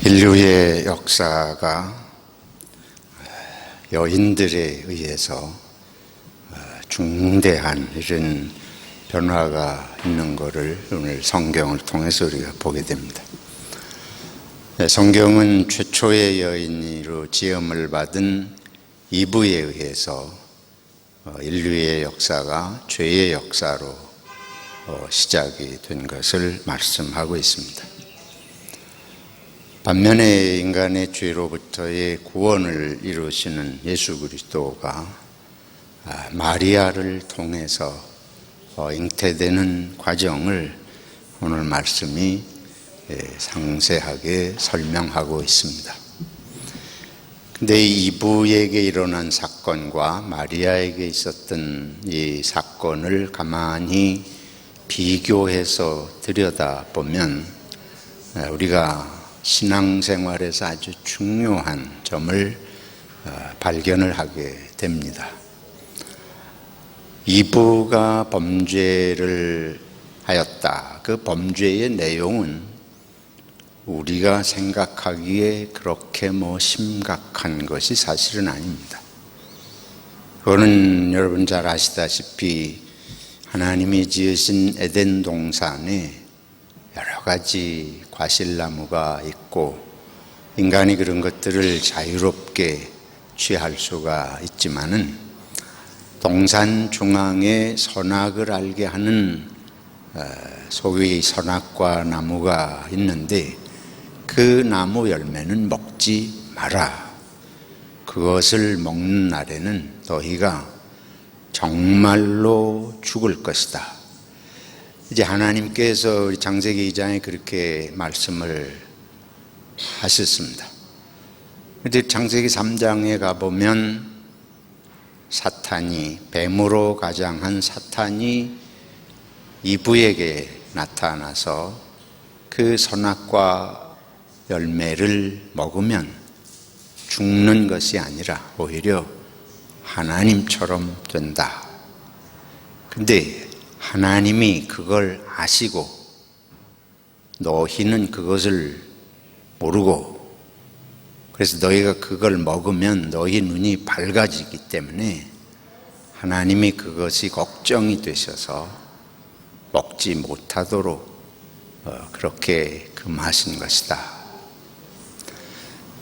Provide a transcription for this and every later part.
인류의 역사가 여인들에 의해서 중대한 이런 변화가 있는 것을 오늘 성경을 통해서 우리가 보게 됩니다. 성경은 최초의 여인으로 지음을 받은 이브에 의해서 인류의 역사가 죄의 역사로 시작이 된 것을 말씀하고 있습니다. 반면에 인간의 죄로부터의 구원을 이루시는 예수 그리스도가 마리아를 통해서 잉태되는 과정을 오늘 말씀이 상세하게 설명하고 있습니다. 근데 이브에게 일어난 사건과 마리아에게 있었던 이 사건을 가만히 비교해서 들여다보면 우리가 신앙생활에서 아주 중요한 점을 발견을 하게 됩니다. 이브가 범죄를 하였다. 그 범죄의 내용은 우리가 생각하기에 그렇게 심각한 것이 사실은 아닙니다. 그거는 여러분 잘 아시다시피 하나님이 지으신 에덴 동산에 여러 가지 과실나무가 있고 인간이 그런 것들을 자유롭게 취할 수가 있지만은 동산 중앙에 선악을 알게 하는 소위 선악과 나무가 있는데 그 나무 열매는 먹지 마라. 그것을 먹는 날에는 너희가 정말로 죽을 것이다. 이제 하나님께서 우리 창세기 2장에 그렇게 말씀을 하셨습니다. 그런데 창세기 3장에 가보면 사탄이, 뱀으로 가장한 사탄이 이브에게 나타나서 그 선악과 열매를 먹으면 죽는 것이 아니라 오히려 하나님처럼 된다. 근데 하나님이 그걸 아시고 너희는 그것을 모르고 그래서 너희가 그걸 먹으면 너희 눈이 밝아지기 때문에 하나님이 그것이 걱정이 되셔서 먹지 못하도록 그렇게 금하신 것이다.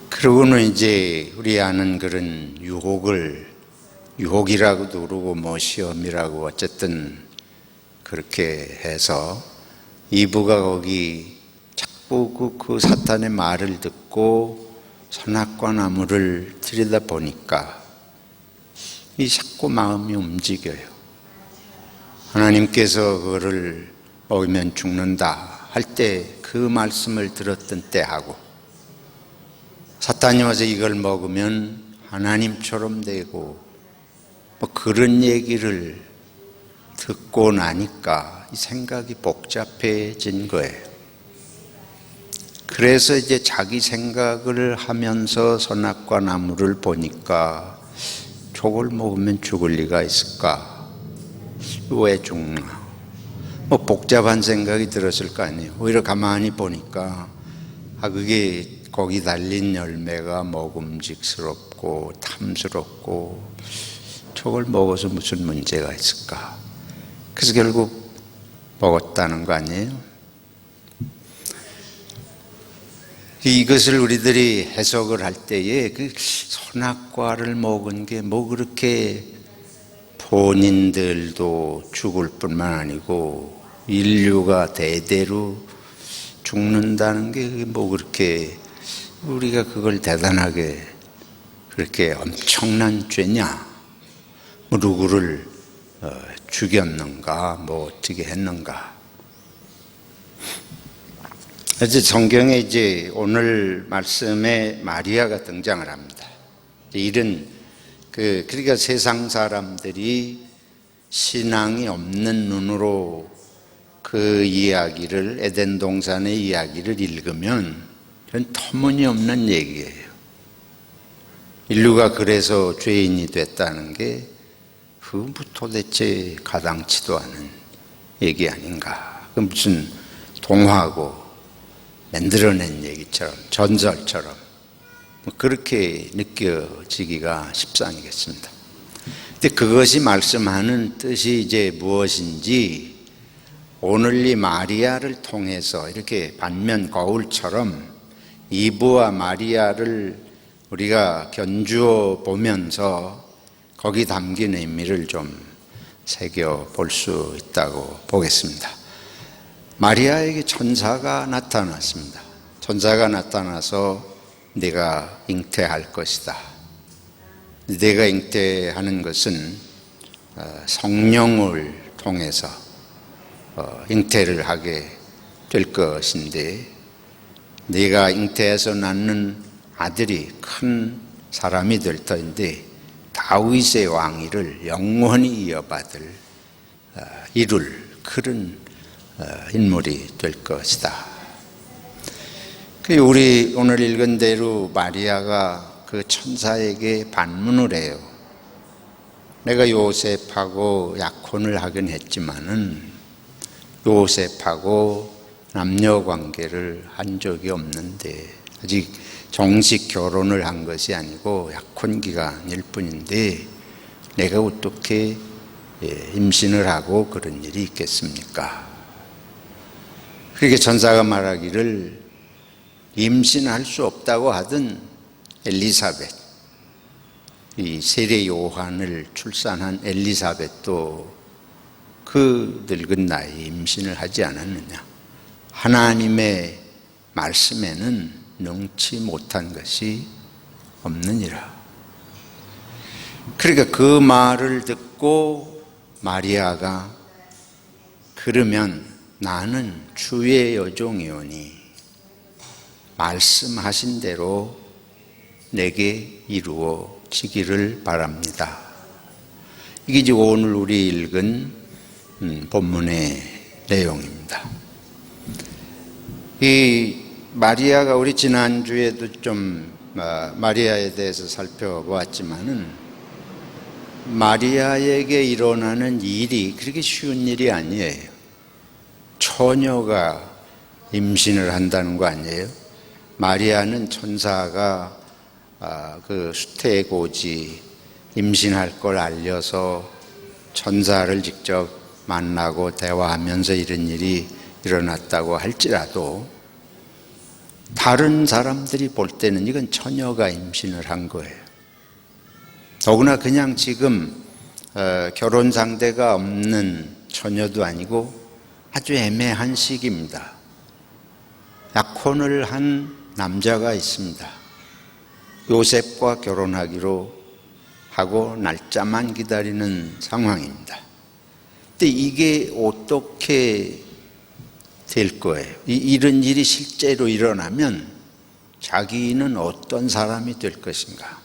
그러고는 이제 우리 아는 그런 유혹이라고도 그러고 시험이라고 어쨌든 그렇게 해서 이브가 거기 자꾸 그 사탄의 말을 듣고 선악과 나무를 들여다보니까 이 자꾸 마음이 움직여요. 하나님께서 그거를 먹으면 죽는다 할 때 그 말씀을 들었던 때하고 사탄이 와서 이걸 먹으면 하나님처럼 되고 그런 얘기를 듣고 나니까 이 생각이 복잡해진 거예요. 그래서 이제 자기 생각을 하면서 선악과 나무를 보니까 저걸 먹으면 죽을 리가 있을까? 왜 죽나? 복잡한 생각이 들었을 거 아니에요. 오히려 가만히 보니까 그게 거기 달린 열매가 먹음직스럽고 탐스럽고 저걸 먹어서 무슨 문제가 있을까? 그래서 결국 먹었다는 거 아니에요? 이것을 우리들이 해석을 할 때에 그 선악과를 먹은 게 그렇게 본인들도 죽을 뿐만 아니고 인류가 대대로 죽는다는 게 그렇게 우리가 그걸 대단하게 그렇게 엄청난 죄냐? 누구를 죽였는가? 어떻게 했는가? 그래서 성경에 이제 오늘 말씀에 마리아가 등장을 합니다. 이런 그러니까 세상 사람들이 신앙이 없는 눈으로 그 이야기를 에덴 동산의 이야기를 읽으면 그건 터무니없는 얘기예요. 인류가 그래서 죄인이 됐다는 게 도대체 가당치도 않은 얘기 아닌가. 무슨 동화고 만들어낸 얘기처럼, 전설처럼 그렇게 느껴지기가 십상이겠습니다. 근데 그것이 말씀하는 뜻이 이제 무엇인지 오늘 이 마리아를 통해서 이렇게 반면 거울처럼 이브와 마리아를 우리가 견주어 보면서 거기 담긴 의미를 좀 새겨볼 수 있다고 보겠습니다. 마리아에게 천사가 나타났습니다. 천사가 나타나서 네가 잉태할 것이다. 네가 잉태하는 것은 성령을 통해서 잉태를 하게 될 것인데 네가 잉태해서 낳는 아들이 큰 사람이 될 터인데 다윗의 왕위를 영원히 이어받을 이룰 그런 인물이 될 것이다. 우리 오늘 읽은 대로 마리아가 그 천사에게 반문을 해요. 내가 요셉하고 약혼을 하긴 했지만은 요셉하고 남녀 관계를 한 적이 없는데 아직 정식 결혼을 한 것이 아니고 약혼 기간일 뿐인데 내가 어떻게 임신을 하고 그런 일이 있겠습니까? 그렇게 천사가 말하기를 임신할 수 없다고 하던 엘리사벳, 이 세례 요한을 출산한 엘리사벳도 그 늙은 나이에 임신을 하지 않았느냐. 하나님의 말씀에는 능치 못한 것이 없느니라. 그러니까 그 말을 듣고 마리아가 그러면 나는 주의 여종이오니 말씀하신 대로 내게 이루어지기를 바랍니다. 이게 이제 오늘 우리 읽은 본문의 내용입니다. 이 마리아가 우리 지난주에도 좀 마리아에 대해서 살펴보았지만은 마리아에게 일어나는 일이 그렇게 쉬운 일이 아니에요. 처녀가 임신을 한다는 거 아니에요? 마리아는 천사가 그 수태고지 임신할 걸 알려서 천사를 직접 만나고 대화하면서 이런 일이 일어났다고 할지라도 다른 사람들이 볼 때는 이건 처녀가 임신을 한 거예요. 더구나 그냥 지금 결혼 상대가 없는 처녀도 아니고 아주 애매한 시기입니다. 약혼을 한 남자가 있습니다. 요셉과 결혼하기로 하고 날짜만 기다리는 상황입니다. 근데 이게 어떻게 될 거예요? 이런 일이 실제로 일어나면 자기는 어떤 사람이 될 것인가?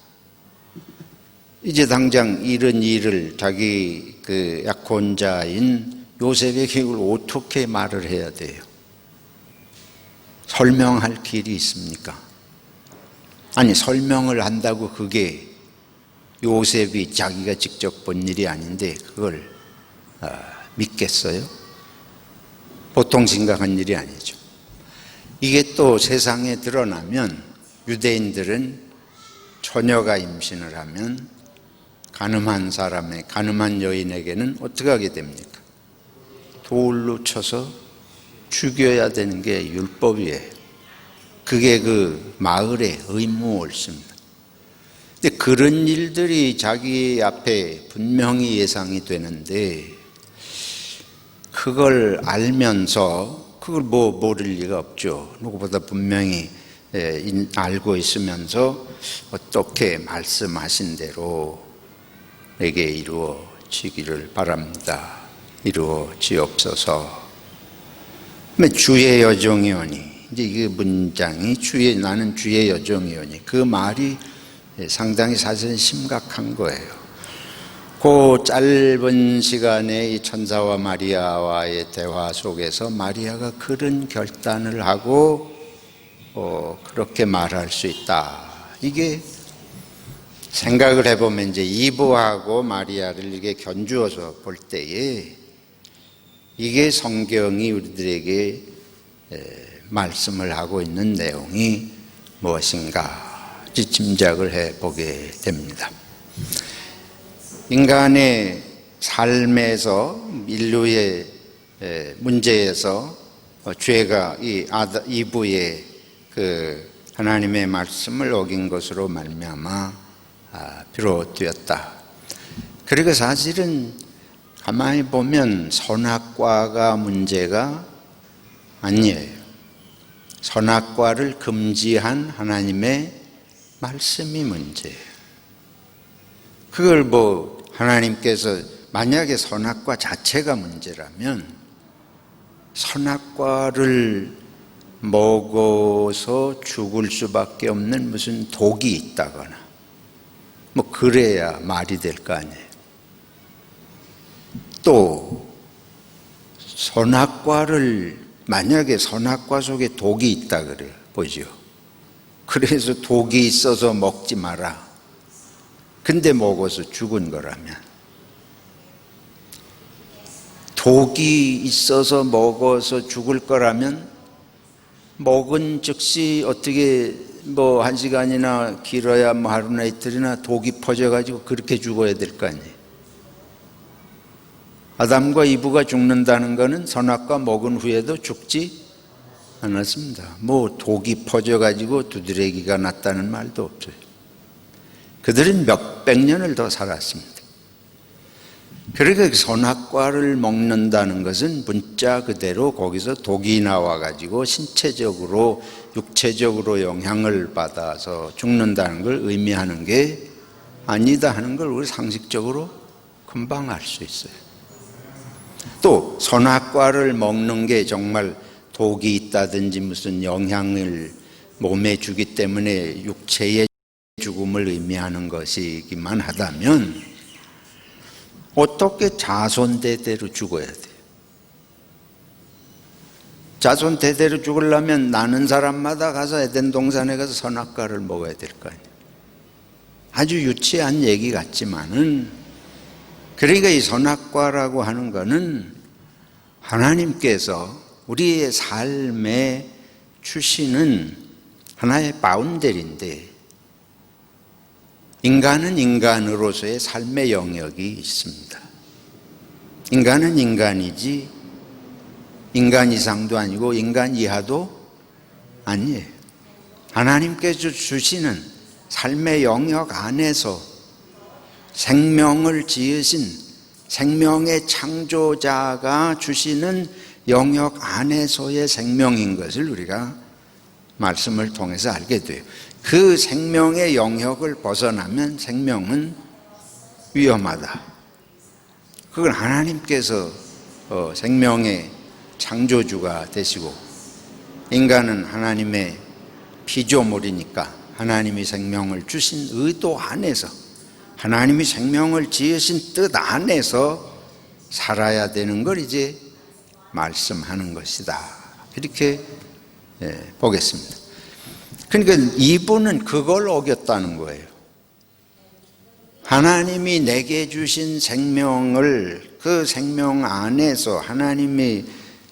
이제 당장 이런 일을 자기 그 약혼자인 요셉에게 이걸 어떻게 말을 해야 돼요? 설명할 길이 있습니까? 아니, 설명을 한다고 그게 요셉이 자기가 직접 본 일이 아닌데 그걸 믿겠어요? 보통 심각한 일이 아니죠. 이게 또 세상에 드러나면 유대인들은 처녀가 임신을 하면 가늠한 여인에게는 어떻게 하게 됩니까? 돌로 쳐서 죽여야 되는 게 율법이에요. 그게 그 마을의 의무월수입니다. 근데 그런 일들이 자기 앞에 분명히 예상이 되는데 그걸 알면서 그걸 모를 리가 없죠. 누구보다 분명히 알고 있으면서 어떻게 말씀하신 대로 내게 이루어지기를 바랍니다. 이루어지옵소서. 주의 여종이오니, 이제 이 문장이 나는 주의 여종이오니, 그 말이 상당히 사실은 심각한 거예요. 그 짧은 시간에 이 천사와 마리아와의 대화 속에서 마리아가 그런 결단을 하고 그렇게 말할 수 있다. 이게 생각을 해보면 이제 이브하고 마리아를 이게 견주어서 볼 때에 이게 성경이 우리들에게 말씀을 하고 있는 내용이 무엇인가 짐작을 해보게 됩니다. 인간의 삶에서, 인류의 문제에서 죄가 이브의 그 하나님의 말씀을 어긴 것으로 말미암아 비롯되었다. 그리고 사실은 가만히 보면 선악과가 문제가 아니에요. 선악과를 금지한 하나님의 말씀이 문제예요. 그걸 하나님께서 만약에 선악과 자체가 문제라면 선악과를 먹어서 죽을 수밖에 없는 무슨 독이 있다거나 그래야 말이 될 거 아니에요. 또 만약에 선악과 속에 독이 있다 그래요. 보죠. 그래서 독이 있어서 먹지 마라. 근데 먹어서 죽은 거라면, 독이 있어서 먹어서 죽을 거라면 먹은 즉시 어떻게 1시간이나 길어야 하루나 이틀이나 독이 퍼져가지고 그렇게 죽어야 될 거 아니에요. 아담과 이브가 죽는다는 것은 선악과 먹은 후에도 죽지 않았습니다. 독이 퍼져가지고 두드러기가 났다는 말도 없어요. 그들은 몇백 년을 더 살았습니다. 그러니까 선악과를 먹는다는 것은 문자 그대로 거기서 독이 나와가지고 신체적으로, 육체적으로 영향을 받아서 죽는다는 걸 의미하는 게 아니다 하는 걸 우리 상식적으로 금방 알 수 있어요. 또 선악과를 먹는 게 정말 독이 있다든지 무슨 영향을 몸에 주기 때문에 육체의 죽음을 의미하는 것이기만 하다면 어떻게 자손대대로 죽어야 돼요? 자손대대로 죽으려면 나는 사람마다 가서 에덴 동산에 가서 선악과를 먹어야 될 거 아니에요. 아주 유치한 얘기 같지만은, 그러니까 이 선악과라고 하는 것은 하나님께서 우리의 삶에 주시는 하나의 바운더리인데, 인간은 인간으로서의 삶의 영역이 있습니다. 인간은 인간이지 인간 이상도 아니고 인간 이하도 아니에요. 하나님께서 주시는 삶의 영역 안에서 생명을 지으신 생명의 창조자가 주시는 영역 안에서의 생명인 것을 우리가 말씀을 통해서 알게 돼요. 그 생명의 영역을 벗어나면 생명은 위험하다. 그건 하나님께서 생명의 창조주가 되시고, 인간은 하나님의 피조물이니까 하나님이 생명을 주신 의도 안에서, 하나님이 생명을 지으신 뜻 안에서 살아야 되는 걸 이제 말씀하는 것이다. 이렇게 보겠습니다. 그러니까 이분은 그걸 어겼다는 거예요. 하나님이 내게 주신 생명을, 그 생명 안에서 하나님이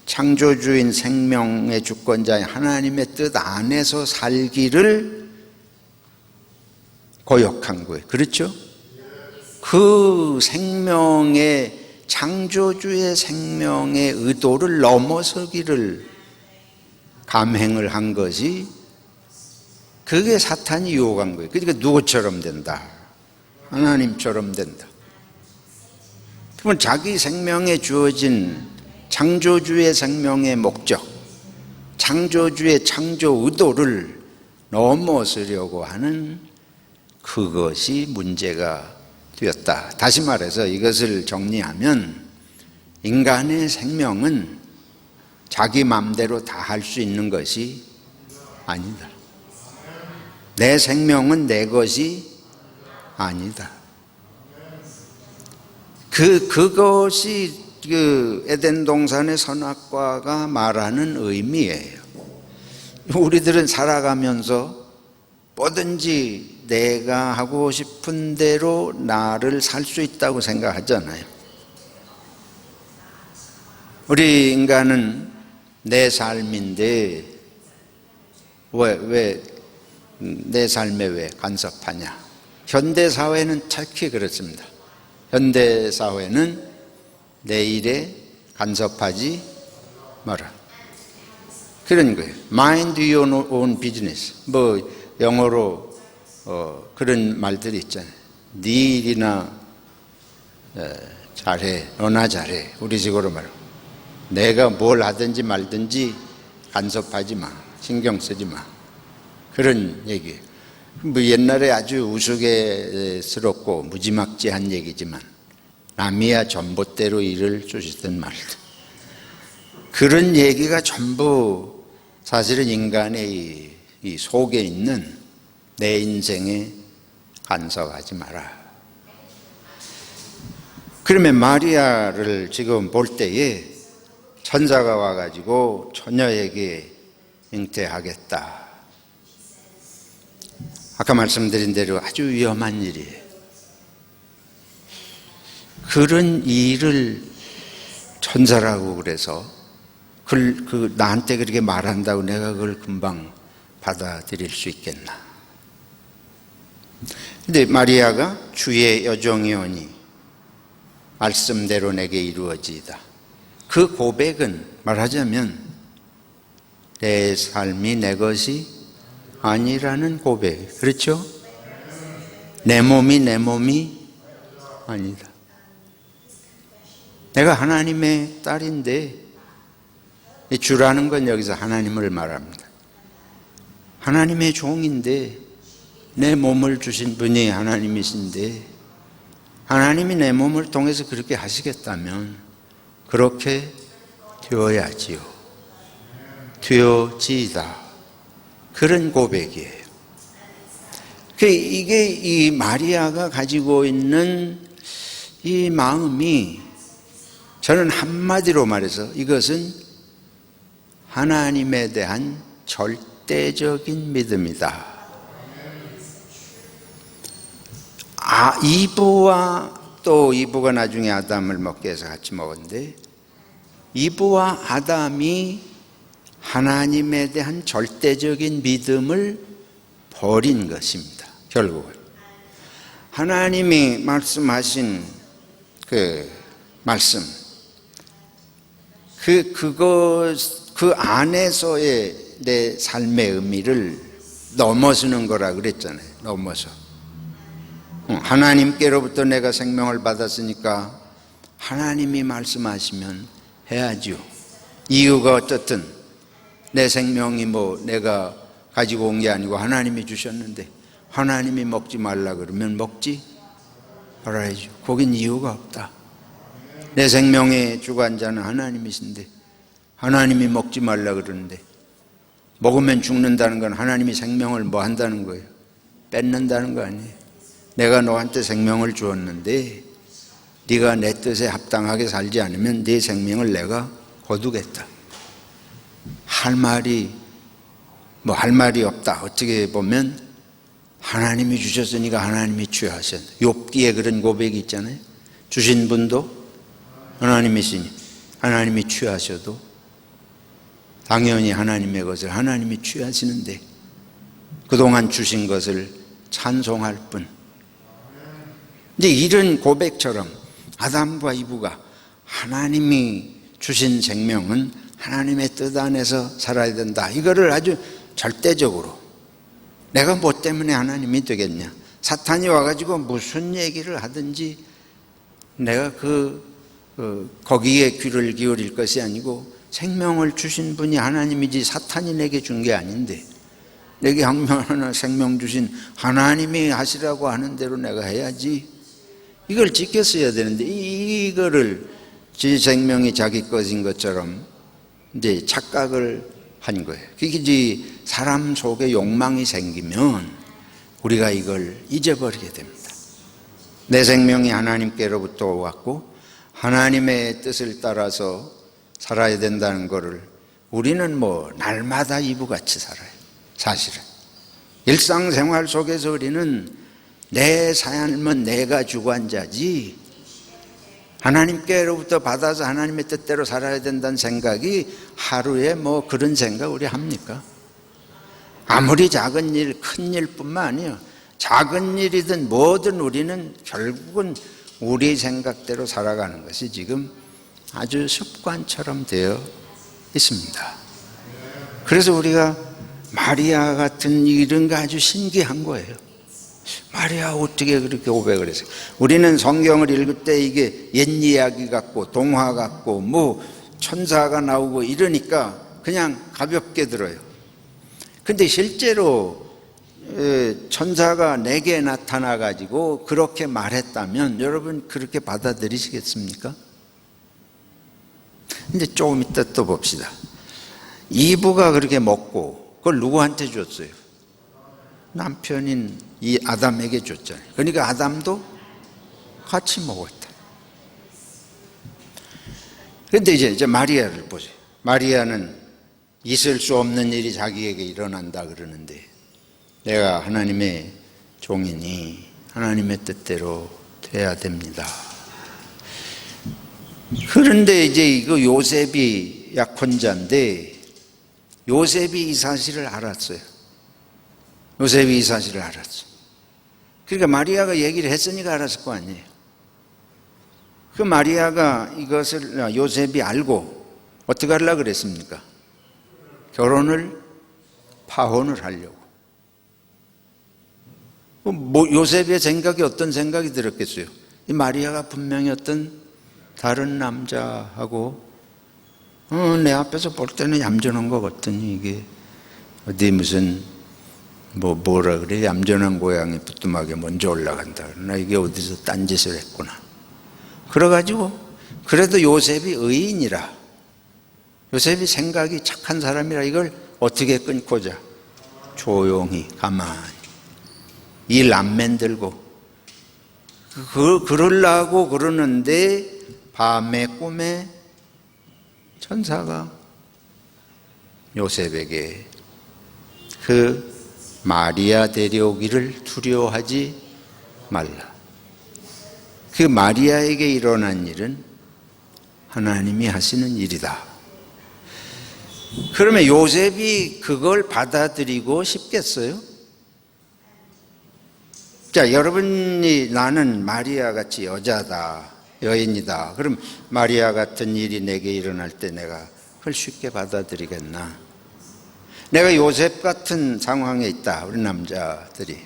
창조주인 생명의 주권자인 하나님의 뜻 안에서 살기를 거역한 거예요. 그렇죠? 그 생명의, 창조주의 생명의 의도를 넘어서기를 감행을 한 것이, 그게 사탄이 유혹한 거예요. 그러니까 누구처럼 된다? 하나님처럼 된다. 그러면 자기 생명에 주어진 창조주의 생명의 목적, 창조주의 창조 의도를 넘어서려고 하는 그것이 문제가 되었다. 다시 말해서 이것을 정리하면, 인간의 생명은 자기 마음대로 다 할 수 있는 것이 아니다. 내 생명은 내 것이 아니다. 그것이 에덴 동산의 선악과가 말하는 의미예요. 우리들은 살아가면서 뭐든지 내가 하고 싶은 대로 나를 살 수 있다고 생각하잖아요. 우리 인간은 내 삶인데 왜 내 삶에 왜 간섭하냐? 현대 사회는 특히 그렇습니다. 현대 사회는 내 일에 간섭하지 마라. 그런 거예요. Mind your own business. 뭐 영어로 그런 말들이 있잖아요. 네 일이나 잘해, 너나 잘해. 우리 식으로 말하고 내가 뭘 하든지 말든지 간섭하지 마, 신경 쓰지 마. 그런 얘기예요. 뭐 옛날에 아주 우스갯스럽고 무지막지한 얘기지만 남이야 전봇대로 일을 쑤시던 말들. 그런 얘기가 전부 사실은 인간의 이 속에 있는 내 인생에 간섭하지 마라. 그러면 마리아를 지금 볼 때에 천사가 와가지고 처녀에게 잉태하겠다. 아까 말씀드린 대로 아주 위험한 일이에요. 그런 일을 천사라고 그래서 나한테 그렇게 말한다고 내가 그걸 금방 받아들일 수 있겠나? 근데 마리아가 주의 여종이오니 말씀대로 내게 이루어지이다. 그 고백은 말하자면 내 삶이 내 것이 아니라는 고백. 그렇죠? 내 몸이 아니다. 내가 하나님의 딸인데, 이 주라는 건 여기서 하나님을 말합니다. 하나님의 종인데 내 몸을 주신 분이 하나님이신데 하나님이 내 몸을 통해서 그렇게 하시겠다면 그렇게 되어야지요. 되어지이다. 그런 고백이에요. 이게 이 마리아가 가지고 있는 이 마음이 저는 한마디로 말해서 이것은 하나님에 대한 절대적인 믿음이다. 이브가 나중에 아담을 먹게 해서 같이 먹었는데 이브와 아담이 하나님에 대한 절대적인 믿음을 버린 것입니다. 결국은 하나님이 말씀하신 그 말씀, 그 안에서의 내 삶의 의미를 넘어서는 거라 그랬잖아요. 넘어서 하나님께로부터 내가 생명을 받았으니까 하나님이 말씀하시면 해야지요. 이유가 어떻든 내 생명이 내가 가지고 온 게 아니고 하나님이 주셨는데 하나님이 먹지 말라 그러면 먹지 말아야죠. 거긴 이유가 없다. 내 생명의 주관자는 하나님이신데 하나님이 먹지 말라 그러는데 먹으면 죽는다는 건 하나님이 생명을 뭐 한다는 거예요? 뺏는다는 거 아니에요. 내가 너한테 생명을 주었는데 네가 내 뜻에 합당하게 살지 않으면 네 생명을 내가 거두겠다. 할 말이 없다. 어떻게 보면 하나님이 주셨으니까 하나님이 취하셨다. 욥기에 그런 고백이 있잖아요. 주신 분도 하나님이시니 하나님이 취하셔도 당연히 하나님의 것을 하나님이 취하시는데 그동안 주신 것을 찬송할 뿐. 이제 이런 고백처럼 아담과 이브가 하나님이 주신 생명은 하나님의 뜻 안에서 살아야 된다. 이거를 아주 절대적으로 내가 뭐 때문에 하나님이 되겠냐. 사탄이 와가지고 무슨 얘기를 하든지 내가 거기에 귀를 기울일 것이 아니고 생명을 주신 분이 하나님이지 사탄이 내게 준 게 아닌데 내게 하나 생명 주신 하나님이 하시라고 하는 대로 내가 해야지. 이걸 지켰어야 되는데 이거를 지 생명이 자기 것인 것처럼 이제 착각을 한 거예요. 그게 사람 속에 욕망이 생기면 우리가 이걸 잊어버리게 됩니다. 내 생명이 하나님께로부터 왔고 하나님의 뜻을 따라서 살아야 된다는 것을 우리는 날마다 이브같이 살아요. 사실은 일상생활 속에서 우리는 내 삶은 내가 주관자지 하나님께로부터 받아서 하나님의 뜻대로 살아야 된다는 생각이 하루에 그런 생각 우리 합니까? 아무리 작은 일, 큰 일뿐만 아니에요. 작은 일이든 뭐든 우리는 결국은 우리 생각대로 살아가는 것이 지금 아주 습관처럼 되어 있습니다. 그래서 우리가 마리아 같은 이런 거 아주 신기한 거예요. 마리아 어떻게 그렇게 고백을 했어요? 우리는 성경을 읽을 때 이게 옛 이야기 같고 동화 같고 뭐 천사가 나오고 이러니까 그냥 가볍게 들어요. 근데 실제로 천사가 내게 나타나 가지고 그렇게 말했다면 여러분 그렇게 받아들이시겠습니까? 근데 조금 이따 또 봅시다. 이브가 그렇게 먹고 그걸 누구한테 줬어요? 남편인 이 아담에게 줬잖아요. 그러니까 아담도 같이 먹었다. 그런데 이제 마리아를 보세요. 마리아는 있을 수 없는 일이 자기에게 일어난다 그러는데, 내가 하나님의 종이니 하나님의 뜻대로 돼야 됩니다. 그런데 이제 이거 요셉이 약혼자인데 요셉이 이 사실을 알았어요. 요셉이 이 사실을 알았어요. 그러니까 마리아가 얘기를 했으니까 알았을 거 아니에요. 그 마리아가 이것을 요셉이 알고 어떻게 하려고 그랬습니까? 결혼을 파혼을 하려고. 뭐 요셉의 생각이 어떤 생각이 들었겠어요? 이 마리아가 분명히 어떤 다른 남자하고 내 앞에서 볼 때는 얌전한 것 같더니 이게 어디 무슨 뭐라 그래, 얌전한 고양이 부뚜막에 먼저 올라간다. 나 이게 어디서 딴짓을 했구나. 그래가지고 그래도 요셉이 의인이라, 요셉이 생각이 착한 사람이라 이걸 어떻게 끊고자 조용히 가만히 이 람맨 들고 그러려고 그러는데 밤에 꿈에 천사가 요셉에게 그 마리아 데려오기를 두려워하지 말라. 그 마리아에게 일어난 일은 하나님이 하시는 일이다. 그러면 요셉이 그걸 받아들이고 싶겠어요? 자, 여러분이 나는 마리아 같이 여자다, 여인이다. 그럼 마리아 같은 일이 내게 일어날 때 내가 그걸 쉽게 받아들이겠나? 내가 요셉 같은 상황에 있다, 우리 남자들이.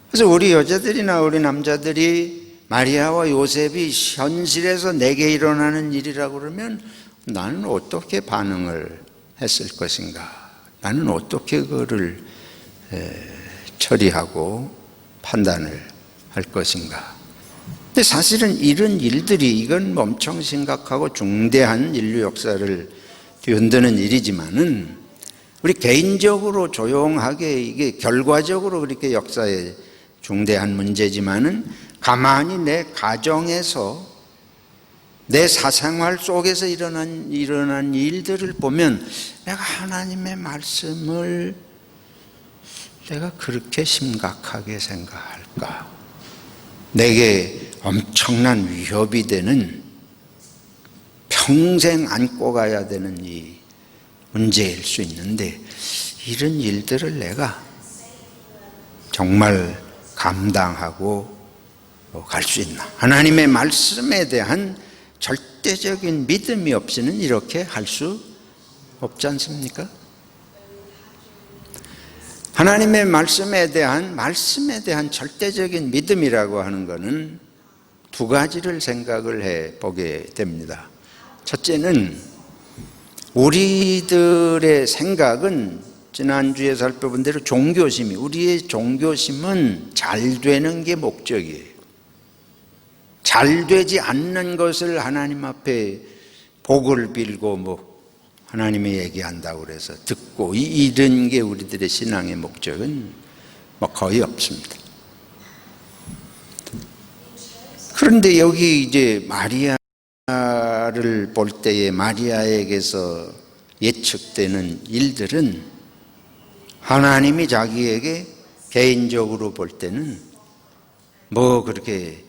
그래서 우리 여자들이나 우리 남자들이 마리아와 요셉이 현실에서 내게 일어나는 일이라고 그러면 나는 어떻게 반응을 했을 것인가? 나는 어떻게 그거를 처리하고 판단을 할 것인가? 근데 사실은 이런 일들이 이건 엄청 심각하고 중대한 인류 역사를 뒤흔드는 일이지만은 우리 개인적으로 조용하게 이게 결과적으로 그렇게 역사에 중대한 문제지만은 가만히 내 가정에서 내 사생활 속에서 일어난 일들을 보면 내가 하나님의 말씀을 내가 그렇게 심각하게 생각할까? 내게 엄청난 위협이 되는, 평생 안고 가야 되는 이 문제일 수 있는데 이런 일들을 내가 정말 감당하고 갈 수 있나? 하나님의 말씀에 대한 절대적인 믿음이 없이는 이렇게 할 수 없지 않습니까? 하나님의 말씀에 대한 절대적인 믿음이라고 하는 것은 두 가지를 생각을 해 보게 됩니다. 첫째는 우리들의 생각은 지난주에 살펴본 대로 종교심이, 우리의 종교심은 잘 되는 게 목적이에요. 잘 되지 않는 것을 하나님 앞에 복을 빌고 뭐 하나님이 얘기한다고 그래서 듣고 이런 게 우리들의 신앙의 목적은 뭐 거의 없습니다. 그런데 여기 이제 마리아를 볼 때에 마리아에게서 예측되는 일들은 하나님이 자기에게 개인적으로 볼 때는 뭐 그렇게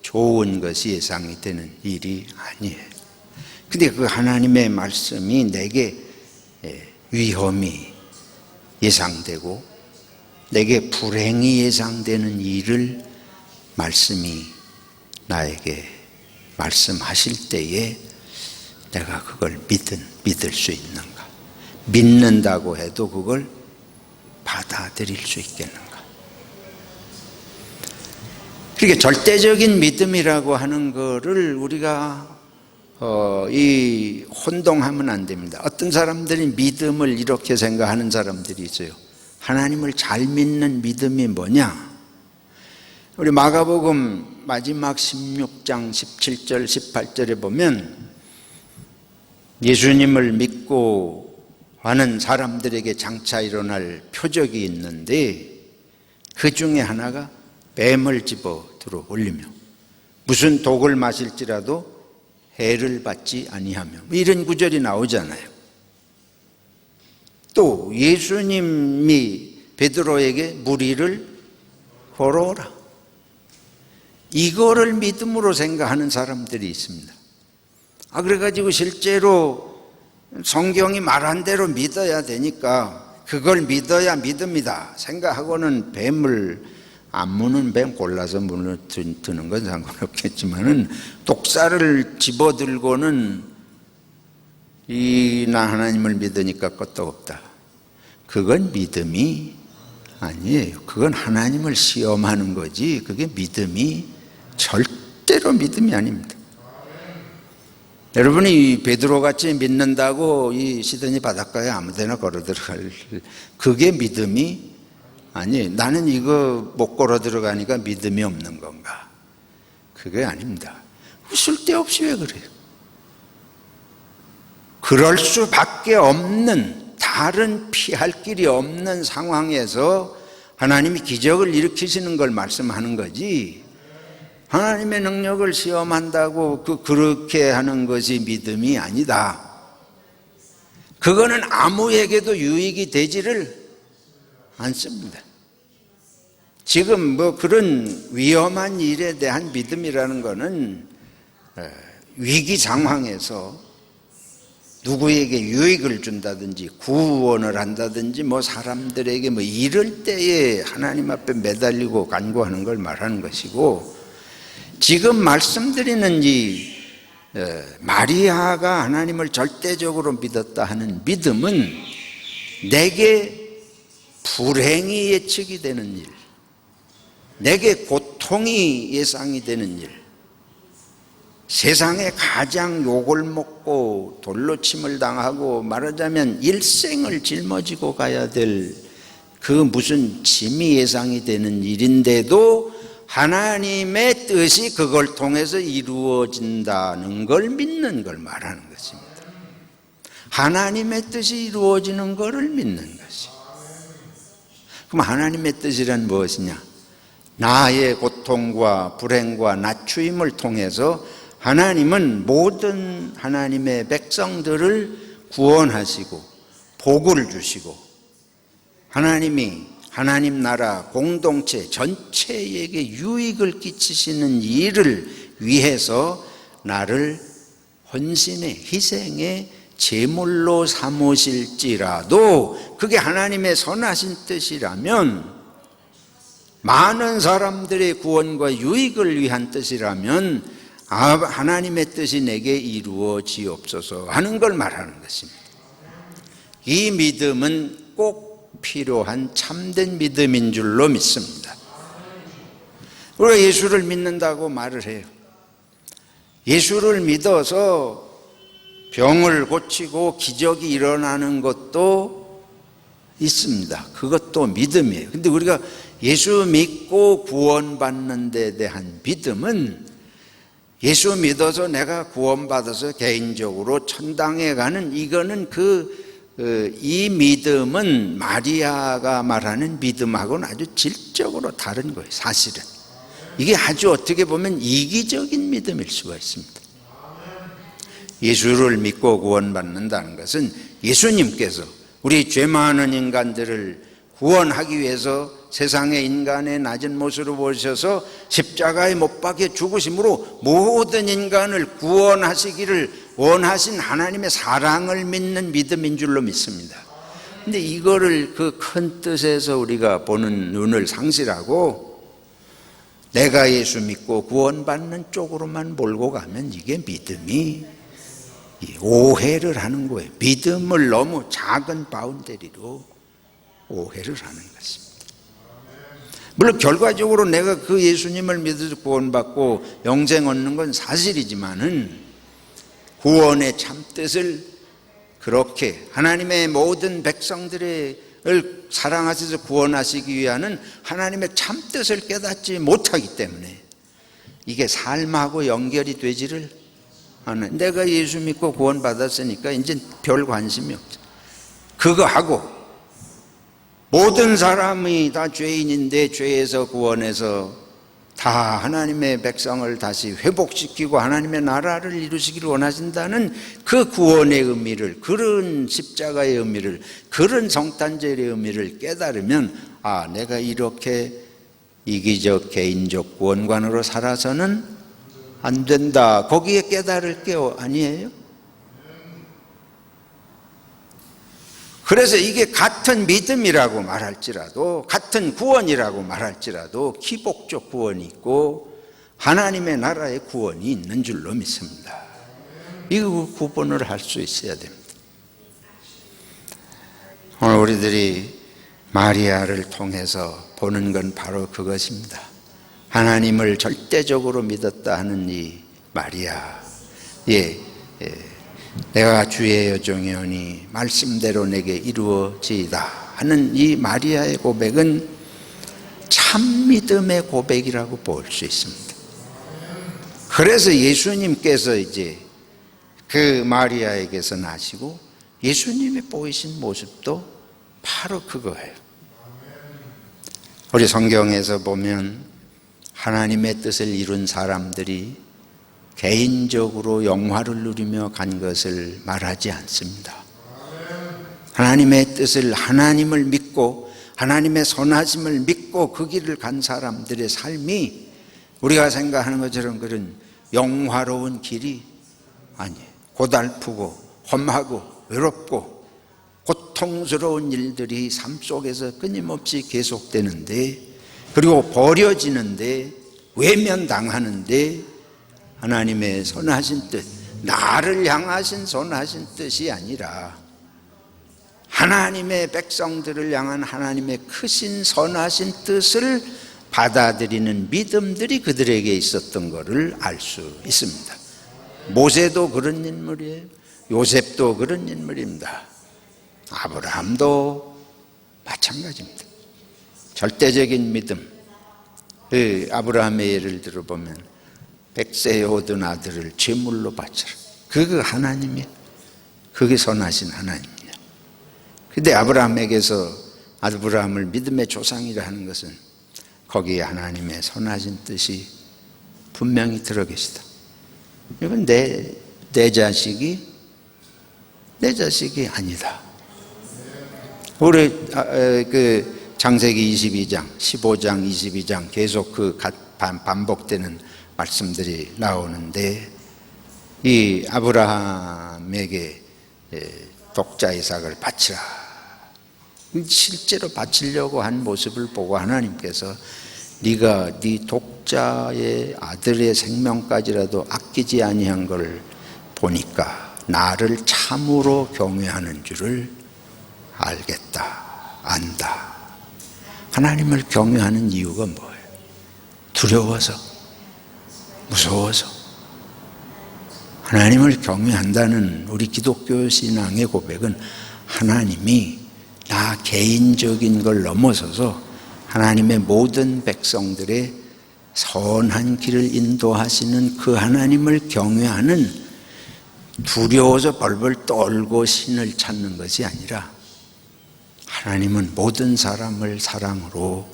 좋은 것이 예상이 되는 일이 아니에요. 근데 그 하나님의 말씀이 내게 위험이 예상되고 내게 불행이 예상되는 일을 말씀이 나에게 말씀하실 때에 내가 그걸 믿을 수 있는가? 믿는다고 해도 그걸 받아들일 수 있겠는가? 그러니까 절대적인 믿음이라고 하는 거를 우리가 이 혼동하면 안 됩니다. 어떤 사람들이 믿음을 이렇게 생각하는 사람들이 있어요. 하나님을 잘 믿는 믿음이 뭐냐? 우리 마가복음 마지막 16장 17절 18절에 보면 예수님을 믿고 하는 사람들에게 장차 일어날 표적이 있는데 그 중에 하나가 뱀을 집어 들어 올리며 무슨 독을 마실지라도 해를 받지 아니하며 이런 구절이 나오잖아요. 또 예수님이 베드로에게 무리를 걸어오라, 이거를 믿음으로 생각하는 사람들이 있습니다. 그래가지고 실제로 성경이 말한 대로 믿어야 되니까 그걸 믿어야 믿음이다 생각하고는 뱀을 안 무는 뱀 골라서 무너뜨는 건 상관없겠지만은 독사를 집어들고는 나 하나님을 믿으니까 끄떡없다, 그건 믿음이 아니에요. 그건 하나님을 시험하는 거지 그게 믿음이 절대로 믿음이 아닙니다. 여러분이 베드로같이 믿는다고 이 시드니 바닷가에 아무데나 걸어 들어갈 그게 믿음이 아니에요. 나는 이거 못 걸어 들어가니까 믿음이 없는 건가? 그게 아닙니다. 쓸데없이 왜 그래요? 그럴 수밖에 없는, 다른 피할 길이 없는 상황에서 하나님이 기적을 일으키시는 걸 말씀하는 거지, 하나님의 능력을 시험한다고 그렇게 하는 것이 믿음이 아니다. 그거는 아무에게도 유익이 되지를 않습니다. 지금 그런 위험한 일에 대한 믿음이라는 것은 위기 상황에서 누구에게 유익을 준다든지 구원을 한다든지 사람들에게 이럴 때에 하나님 앞에 매달리고 간구하는 걸 말하는 것이고, 지금 말씀드리는 이 마리아가 하나님을 절대적으로 믿었다 하는 믿음은 내게 불행이 예측이 되는 일, 내게 고통이 예상이 되는 일, 세상에 가장 욕을 먹고 돌로 침을 당하고 말하자면 일생을 짊어지고 가야 될 그 무슨 짐이 예상이 되는 일인데도 하나님의 뜻이 그걸 통해서 이루어진다는 걸 믿는 걸 말하는 것입니다. 하나님의 뜻이 이루어지는 것을 믿는 것이. 그럼 하나님의 뜻이란 무엇이냐? 나의 고통과 불행과 낮추임을 통해서 하나님은 모든 하나님의 백성들을 구원하시고 복을 주시고 하나님이 하나님 나라 공동체 전체에게 유익을 끼치시는 일을 위해서 나를 헌신의 희생의 제물로 삼으실지라도 그게 하나님의 선하신 뜻이라면, 많은 사람들의 구원과 유익을 위한 뜻이라면 하나님의 뜻이 내게 이루어지옵소서 하는 걸 말하는 것입니다. 이 믿음은 꼭 필요한 참된 믿음인 줄로 믿습니다. 우리가 예수를 믿는다고 말을 해요. 예수를 믿어서 병을 고치고 기적이 일어나는 것도 있습니다. 그것도 믿음이에요. 근데 우리가 예수 믿고 구원받는 데 대한 믿음은 예수 믿어서 내가 구원받아서 개인적으로 천당에 가는, 이거는 이 믿음은 마리아가 말하는 믿음하고는 아주 질적으로 다른 거예요. 사실은 이게 아주 어떻게 보면 이기적인 믿음일 수가 있습니다. 예수를 믿고 구원받는다는 것은 예수님께서 우리 죄 많은 인간들을 구원하기 위해서 세상의 인간의 낮은 모습으로 보셔서 십자가에 못 박혀 죽으심으로 모든 인간을 구원하시기를 원하신 하나님의 사랑을 믿는 믿음인 줄로 믿습니다. 근데 이거를 그 큰 뜻에서 우리가 보는 눈을 상실하고 내가 예수 믿고 구원받는 쪽으로만 몰고 가면 이게 믿음이 오해를 하는 거예요. 믿음을 너무 작은 바운더리로 오해를 하는 것입니다. 물론 결과적으로 내가 그 예수님을 믿어서 구원받고 영생 얻는 건 사실이지만은 구원의 참뜻을 그렇게 하나님의 모든 백성들을 사랑하셔서 구원하시기 위한 하나님의 참뜻을 깨닫지 못하기 때문에 이게 삶하고 연결이 되지를 않아요. 내가 예수 믿고 구원받았으니까 이제 별 관심이 없죠. 그거 하고 모든 사람이 다 죄인인데 죄에서 구원해서 다 하나님의 백성을 다시 회복시키고 하나님의 나라를 이루시기를 원하신다는 그 구원의 의미를, 그런 십자가의 의미를, 그런 성탄절의 의미를 깨달으면 아, 내가 이렇게 이기적 개인적 구원관으로 살아서는 안 된다. 거기에 깨달을 게 아니에요? 그래서 이게 같은 믿음이라고 말할지라도, 같은 구원이라고 말할지라도 기복적 구원이 있고 하나님의 나라의 구원이 있는 줄로 믿습니다. 이거 구분을 할 수 있어야 됩니다. 오늘 우리들이 마리아를 통해서 보는 건 바로 그것입니다. 하나님을 절대적으로 믿었다 하는 이 마리아, 내가 주의 여종이오니 말씀대로 내게 이루어지이다 하는 이 마리아의 고백은 참 믿음의 고백이라고 볼 수 있습니다. 그래서 예수님께서 이제 그 마리아에게서 나시고 예수님이 보이신 모습도 바로 그거예요. 우리 성경에서 보면 하나님의 뜻을 이룬 사람들이 개인적으로 영화를 누리며 간 것을 말하지 않습니다. 하나님의 뜻을, 하나님을 믿고 하나님의 선하심을 믿고 그 길을 간 사람들의 삶이 우리가 생각하는 것처럼 그런 영화로운 길이 아니에요. 고달프고 험하고 외롭고 고통스러운 일들이 삶 속에서 끊임없이 계속되는데, 그리고 버려지는데, 외면당하는데 하나님의 선하신 뜻, 나를 향하신 선하신 뜻이 아니라 하나님의 백성들을 향한 하나님의 크신 선하신 뜻을 받아들이는 믿음들이 그들에게 있었던 것을 알 수 있습니다. 모세도 그런 인물이에요. 요셉도 그런 인물입니다. 아브라함도 마찬가지입니다. 절대적인 믿음. 아브라함의 예를 들어보면 백세에 얻은 아들을 제물로 바쳐라. 그거 하나님이야. 그게 선하신 하나님이야. 근데 아브라함에게서 아브라함을 믿음의 조상이라 하는 것은 거기에 하나님의 선하신 뜻이 분명히 들어계시다. 이건 내 자식이 아니다. 우리 그 창세기 22장, 15장, 22장 계속 그 반복되는 말씀들이 나오는데, 이 아브라함에게 독자 이삭을 바치라. 실제로 바치려고 한 모습을 보고 하나님께서 네가 네 독자의 아들의 생명까지라도 아끼지 아니한 걸 보니까 나를 참으로 경외하는 줄을 알겠다, 안다. 하나님을 경외하는 이유가 뭐예요? 두려워서, 무서워서. 하나님을 경외한다는 우리 기독교 신앙의 고백은 하나님이 나 개인적인 걸 넘어서서 하나님의 모든 백성들의 선한 길을 인도하시는 그 하나님을 경외하는, 두려워서 벌벌 떨고 신을 찾는 것이 아니라 하나님은 모든 사람을 사랑으로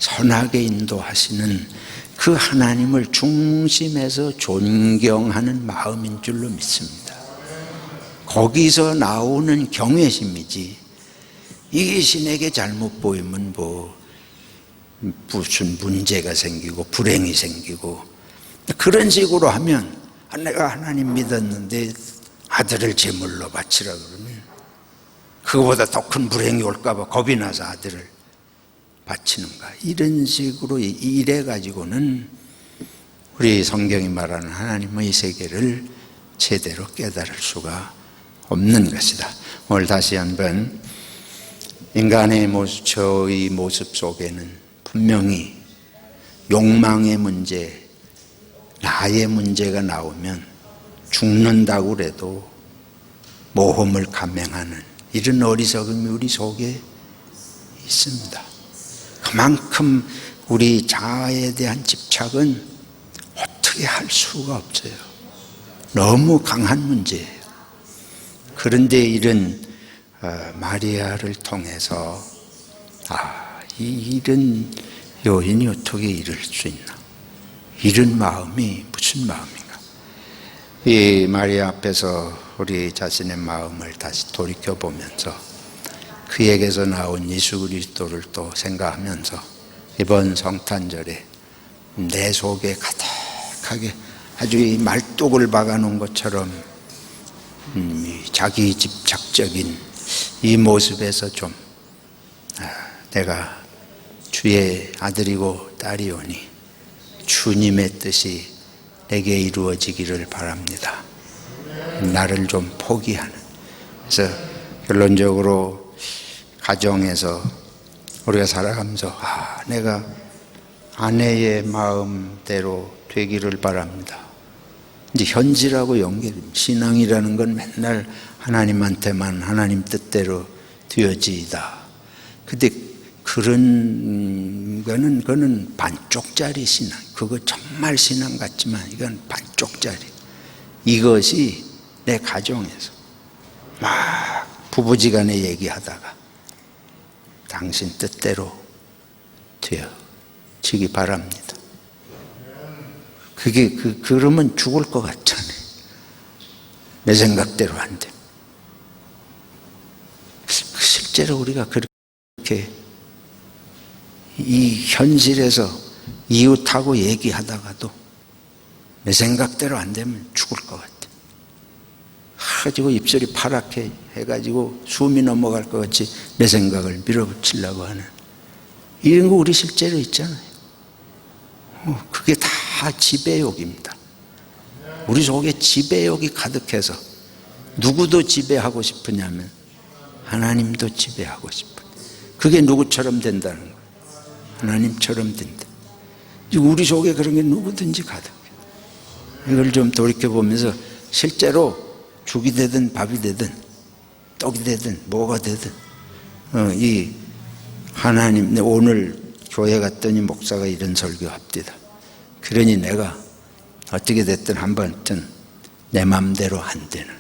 선하게 인도하시는 그 하나님을 중심에서 존경하는 마음인 줄로 믿습니다. 거기서 나오는 경외심이지, 이게 신에게 잘못 보이면 무슨 문제가 생기고 불행이 생기고 그런 식으로 하면, 내가 하나님 믿었는데 아들을 제물로 바치라 그러면 그거보다 더 큰 불행이 올까봐 겁이 나서 아들을 바치는가. 이런 식으로 이래 가지고는 우리 성경이 말하는 하나님의 세계를 제대로 깨달을 수가 없는 것이다. 오늘 다시 한번 인간의 모습, 저의 모습 속에는 분명히 욕망의 문제, 나의 문제가 나오면 죽는다고 그래도 모험을 감행하는 이런 어리석음이 우리 속에 있습니다. 그만큼 우리 자아에 대한 집착은 어떻게 할 수가 없어요. 너무 강한 문제예요. 그런데 이런 마리아를 통해서 이런 여인이 어떻게 이럴 수 있나, 이런 마음이 무슨 마음인가. 이 마리아 앞에서 우리 자신의 마음을 다시 돌이켜보면서 그에게서 나온 예수 그리스도를 또 생각하면서 이번 성탄절에 내 속에 가득하게 아주 이 말뚝을 박아놓은 것처럼 자기 집착적인 이 모습에서 좀 내가 주의 아들이고 딸이오니 주님의 뜻이 내게 이루어지기를 바랍니다. 나를 좀 포기하는. 그래서 결론적으로 가정에서 우리가 살아가면서 내가 아내의 마음대로 되기를 바랍니다. 이제 현실하고 연결입니다. 신앙이라는 건 맨날 하나님한테만 하나님 뜻대로 되어지이다. 근데 그거는 반쪽짜리 신앙. 그거 정말 신앙 같지만 이건 반쪽짜리. 이것이 내 가정에서 막 부부지간에 얘기하다가 당신 뜻대로 되어지기 바랍니다. 그러면 죽을 것 같잖아요. 내 생각대로 안 돼. 실제로 우리가 그렇게 이 현실에서 이웃하고 얘기하다가도 내 생각대로 안 되면 죽을 것 같아. 가지고 입술이 파랗게 해가지고 숨이 넘어갈 것 같이 내 생각을 밀어붙이려고 하는 이런 거 우리 실제로 있잖아요. 그게 다 지배욕입니다. 우리 속에 지배욕이 가득해서 누구도 지배하고 싶으냐면 하나님도 지배하고 싶어요. 그게 누구처럼 된다는 거예요. 하나님처럼 된다. 우리 속에 그런 게 누구든지 가득해요. 이걸 좀 돌이켜보면서 실제로 죽이 되든 밥이 되든 떡이 되든 뭐가 되든 이 하나님, 오늘 교회 갔더니 목사가 이런 설교합디다. 그러니 내가 어떻게 됐든 한 번쯤 내 맘대로 안 되는,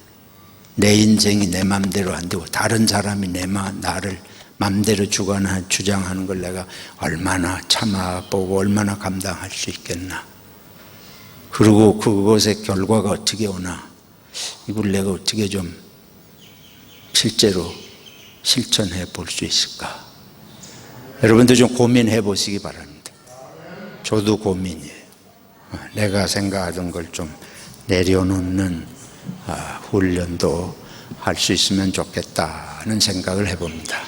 내 인생이 내 맘대로 안 되고 다른 사람이 나를 맘대로 주장하는 걸 내가 얼마나 참아보고 얼마나 감당할 수 있겠나. 그리고 그것의 결과가 어떻게 오나, 이걸 내가 어떻게 좀 실제로 실천해 볼 수 있을까. 여러분들 좀 고민해 보시기 바랍니다. 저도 고민이에요. 내가 생각하던 걸 좀 내려놓는 훈련도 할 수 있으면 좋겠다는 생각을 해봅니다.